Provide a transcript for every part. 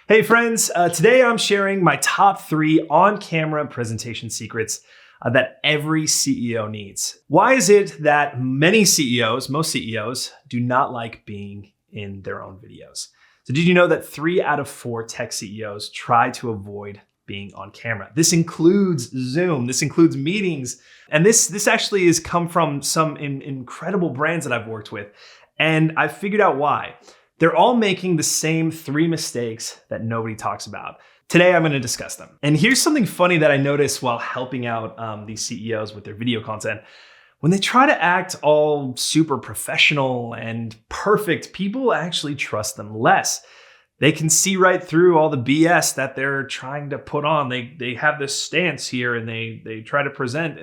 Hey friends, today I'm sharing my top 3 on-camera presentation secrets that every CEO needs. Why is it that most CEOs, do not like being in their own videos? So did you know that 3 out of 4 tech CEOs try to avoid being on camera? This includes Zoom, this includes meetings, and this actually has come from some incredible brands that I've worked with, and I've figured out why. They're all making the same 3 mistakes that nobody talks about. Today, I'm gonna discuss them. And here's something funny that I noticed while helping out these CEOs with their video content. When they try to act all super professional and perfect, people actually trust them less. They can see right through all the BS that they're trying to put on. They have this stance here and they try to present.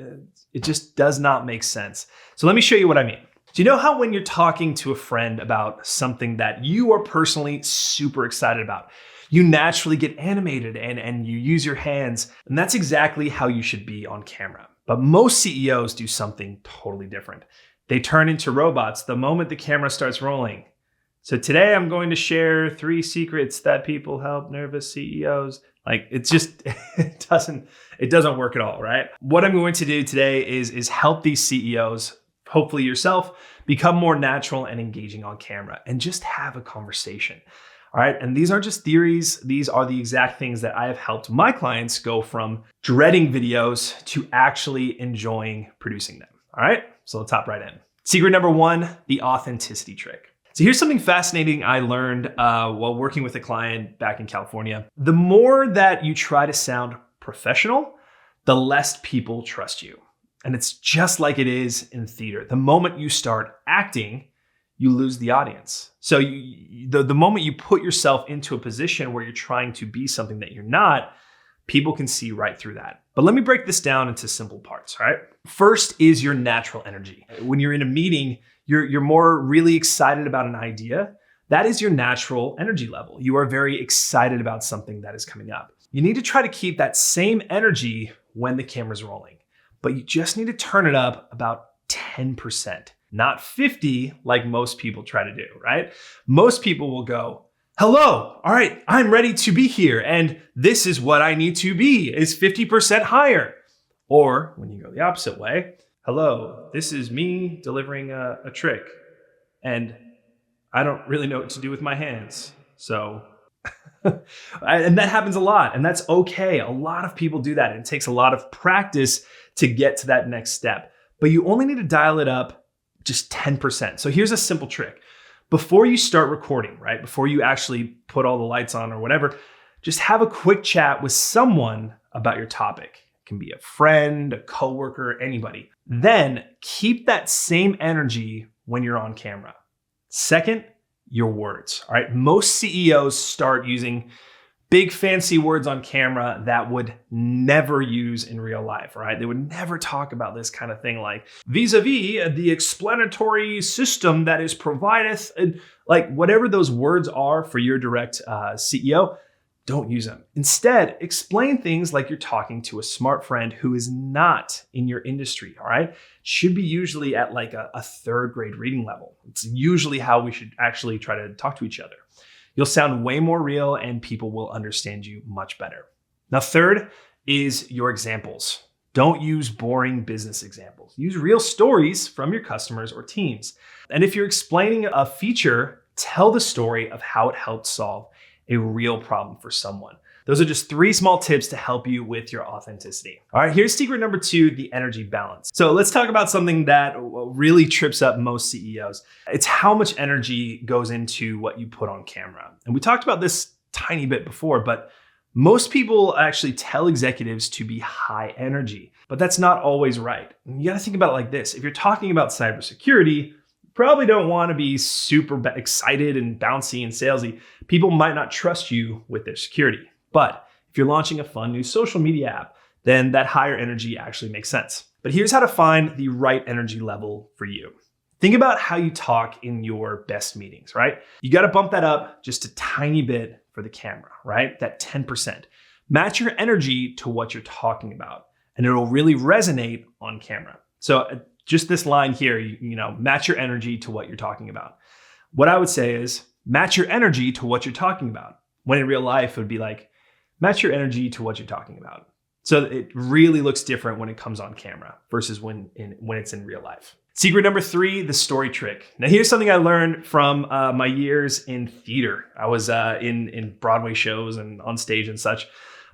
It just does not make sense. So let me show you what I mean. Do you know how when you're talking to a friend about something that you are personally super excited about, you naturally get animated and you use your hands, and that's exactly how you should be on camera. But most CEOs do something totally different. They turn into robots the moment the camera starts rolling. So today I'm going to share 3 secrets that people help nervous CEOs. Like it's just, it doesn't work at all, right? What I'm going to do today is help these CEOs, hopefully yourself, become more natural and engaging on camera and just have a conversation. All right. And these aren't just theories. These are the exact things that I have helped my clients go from dreading videos to actually enjoying producing them. All right. So let's hop right in. Secret number 1, the authenticity trick. So here's something fascinating I learned while working with a client back in California. The more that you try to sound professional, the less people trust you. And it's just like it is in theater. The moment you start acting, you lose the audience. So the moment you put yourself into a position where you're trying to be something that you're not, people can see right through that. But let me break this down into simple parts, all right? First is your natural energy. When you're in a meeting, you're more really excited about an idea. That is your natural energy level. You are very excited about something that is coming up. You need to try to keep that same energy when the camera's rolling. But you just need to turn it up about 10%, not 50 like most people try to do, right? Most people will go, hello, all right, I'm ready to be here. And this is what I need to be, is 50% higher. Or when you go the opposite way, hello, this is me delivering a trick. And I don't really know what to do with my hands. So, and that happens a lot, and that's okay. A lot of people do that. And it takes a lot of practice to get to that next step, but you only need to dial it up just 10%. So here's a simple trick. Before you start recording, right? Before you actually put all the lights on or whatever, just have a quick chat with someone about your topic. It can be a friend, a coworker, anybody. Then keep that same energy when you're on camera. Second, your words, all right? Most CEOs start using big fancy words on camera that would never use in real life, right? They would never talk about this kind of thing like vis-a-vis the explanatory system that is provideth, like whatever those words are for your direct CEO, don't use them. Instead, explain things like you're talking to a smart friend who is not in your industry, all right? Should be usually at like a 3rd grade reading level. It's usually how we should actually try to talk to each other. You'll sound way more real and people will understand you much better. Now, third is your examples. Don't use boring business examples. Use real stories from your customers or teams. And if you're explaining a feature, tell the story of how it helped solve a real problem for someone. Those are just 3 small tips to help you with your authenticity. All right, here's secret number 2, the energy balance. So let's talk about something that really trips up most CEOs. It's how much energy goes into what you put on camera. And we talked about this tiny bit before, but most people actually tell executives to be high energy, but that's not always right. You gotta think about it like this. If you're talking about cybersecurity, probably don't want to be super excited and bouncy and salesy. People might not trust you with their security. But if you're launching a fun new social media app, then that higher energy actually makes sense. But here's how to find the right energy level for you. Think about how you talk in your best meetings, right? You got to bump that up just a tiny bit for the camera, right? That 10%. Match your energy to what you're talking about, and it'll really resonate on camera. So just this line here, match your energy to what you're talking about. What I would say is match your energy to what you're talking about. When in real life, it would be like, match your energy to what you're talking about. So it really looks different when it comes on camera versus when it's in real life. Secret number 3, the story trick. Now here's something I learned from my years in theater. I was in Broadway shows and on stage and such,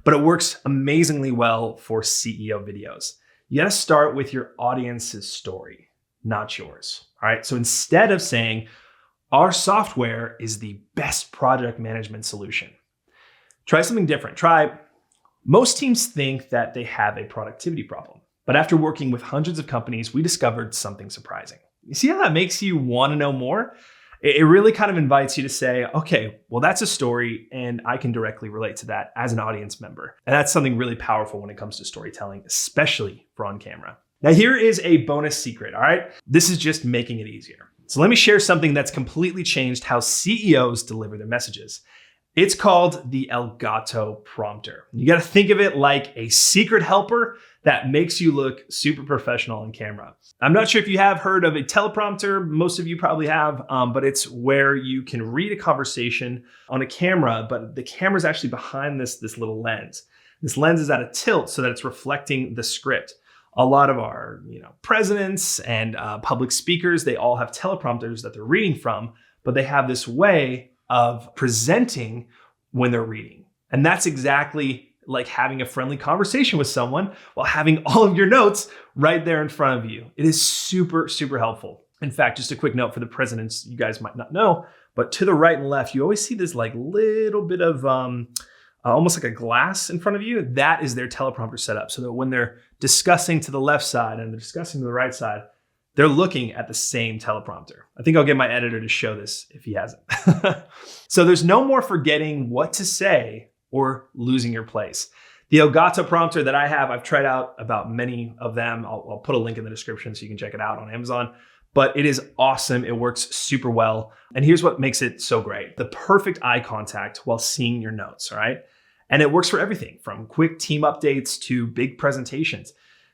but it works amazingly well for CEO videos. You gotta start with your audience's story, not yours. All right, so instead of saying, our software is the best project management solution, try something different. Most teams think that they have a productivity problem, but after working with hundreds of companies, we discovered something surprising. You see how that makes you want to know more? It really kind of invites you to say, okay, well, that's a story and I can directly relate to that as an audience member. And that's something really powerful when it comes to storytelling, especially for on camera. Now, here is a bonus secret, all right? This is just making it easier. So let me share something that's completely changed how CEOs deliver their messages. It's called the Elgato prompter. You got to think of it like a secret helper that makes you look super professional on camera. I'm not sure if you have heard of a teleprompter. Most of you probably have, but it's where you can read a conversation on a camera, but the camera's actually behind this little lens. This lens is at a tilt so that it's reflecting the script. A lot of our presidents and public speakers, they all have teleprompters that they're reading from, but they have this way of presenting when they're reading. And that's exactly like having a friendly conversation with someone while having all of your notes right there in front of you. It is super, super helpful. In fact, just a quick note for the presidents, you guys might not know, but to the right and left, you always see this like little bit of almost like a glass in front of you. That is their teleprompter setup, so that when they're discussing to the left side and they're discussing to the right side, they're looking at the same teleprompter. I think I'll get my editor to show this if he hasn't. So there's no more forgetting what to say or losing your place. The Elgato prompter that I have, I've tried out about many of them. I'll put a link in the description so you can check it out on Amazon. But it is awesome. It works super well. And here's what makes it so great. The perfect eye contact while seeing your notes, all right? And it works for everything from quick team updates to big presentations.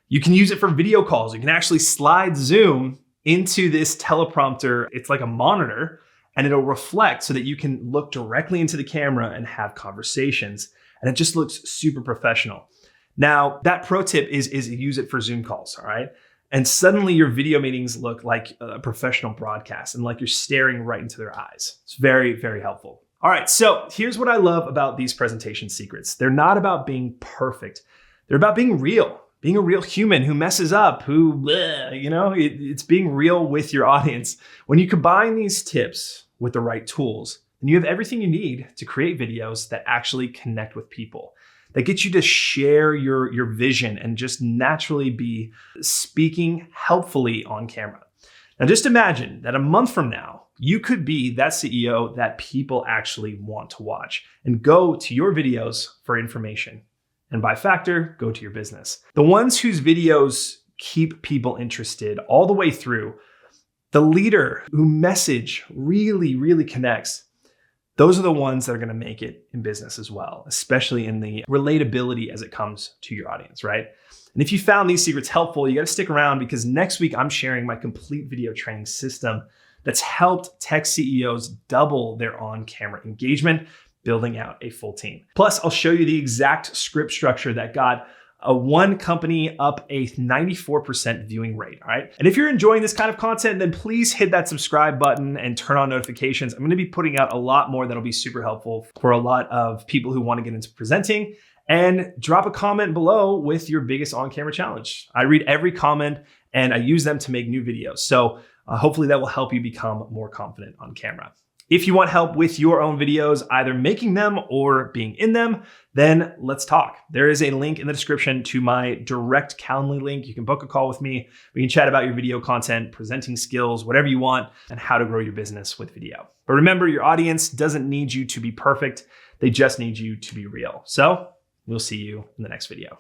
You can use it for video calls. You can actually slide Zoom into this teleprompter. It's like a monitor and it'll reflect so that you can look directly into the camera and have conversations. And it just looks super professional. Now, that pro tip is use it for Zoom calls, all right? And suddenly your video meetings look like a professional broadcast and like you're staring right into their eyes. It's very, very helpful. All right, so here's what I love about these presentation secrets. They're not about being perfect. They're about being real. Being a real human who messes up, it's being real with your audience. When you combine these tips with the right tools, then you have everything you need to create videos that actually connect with people, that get you to share your vision and just naturally be speaking helpfully on camera. Now, just imagine that a month from now, you could be that CEO that people actually want to watch and go to your videos for information. And by factor, go to your business. The ones whose videos keep people interested all the way through, the leader whose message really, really connects, those are the ones that are going to make it in business as well, especially in the relatability as it comes to your audience, right? And if you found these secrets helpful, you got to stick around because next week I'm sharing my complete video training system that's helped tech CEOs double their on-camera engagement, building out a full team. Plus, I'll show you the exact script structure that got one company up a 94% viewing rate, all right? And if you're enjoying this kind of content, then please hit that subscribe button and turn on notifications. I'm gonna be putting out a lot more that'll be super helpful for a lot of people who wanna get into presenting. And drop a comment below with your biggest on-camera challenge. I read every comment and I use them to make new videos. So hopefully that will help you become more confident on camera. If you want help with your own videos, either making them or being in them, then let's talk. There is a link in the description to my direct Calendly link. You can book a call with me. We can chat about your video content, presenting skills, whatever you want, and how to grow your business with video. But remember, your audience doesn't need you to be perfect. They just need you to be real. So we'll see you in the next video.